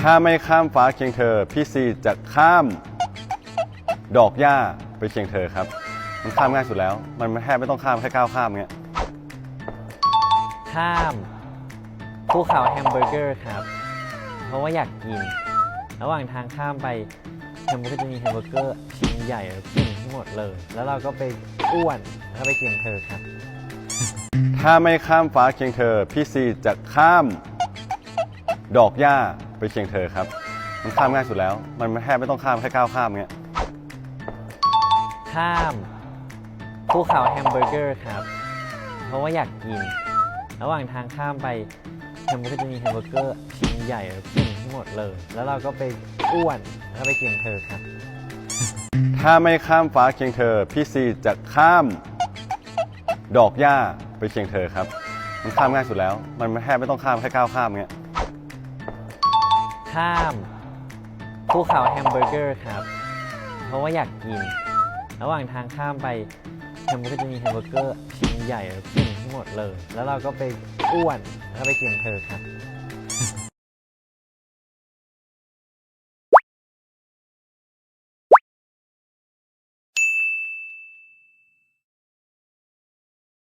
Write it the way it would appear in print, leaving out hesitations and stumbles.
ถ้าไม่ข้ามฟ้าเคียงเธอพี่ซีจะข้ามดอกหญ้าไปเคียงเธอครับมันข้ามง่ายสุดแล้วมันแทบไม่ต้องข้ามแค่ก้าวข้ามเงี้ยข้ามภูเขาแฮมเบอร์เกอร์ครับเพราะว่าอยากกินระหว่างทางข้ามไปมันก็จะมีแฮมเบอร์เกอร์ชิ้นใหญ่กินทั้งหมดเลยแล้วเราก็ไปอ้วนแล้วก็ไปเคียงเธอครับถ้าไม่ข้ามฟ้าเคียงเธอพี่ซีจะข้ามดอกหญ้าไปเคียงเธอครับมันข้ามง่ายสุดแล้วมันแทบไม่ต้องข้ามแค่ก้าวข้ามเงี้ยข้ามภูเขาแฮมเบอร์เกอร์ครับเพราะว่าอยากกินระหว่างทางข้ามไปมันก็จะมีแฮมเบอร์เกอร์ชิ้นใหญ่กินทั้งหมดเลยแล้วเราก็ไปอ้วนแล้วก็ไปเคียงเธอครับถ้าไม่ข้ามฟ้าเคียงเธอพี่ซีจะข้ามดอกหญ้าไปเคียงเธอครับมันข้ามง่ายสุดแล้วมันแทบไม่ต้องข้ามแค่ก้าวข้ามเงี้ยข้ามภูเขาแฮมเบอร์เกอร์ครับเพราะว่าอยากกินระหว่างทางข้ามไปมันก็จะมีแฮมเบอร์เกอร์ชิ้นใหญ่กินทั้งหมดเลยแล้วเราก็ไปอ้วนแล้วก็ไปเคียงเธอครับ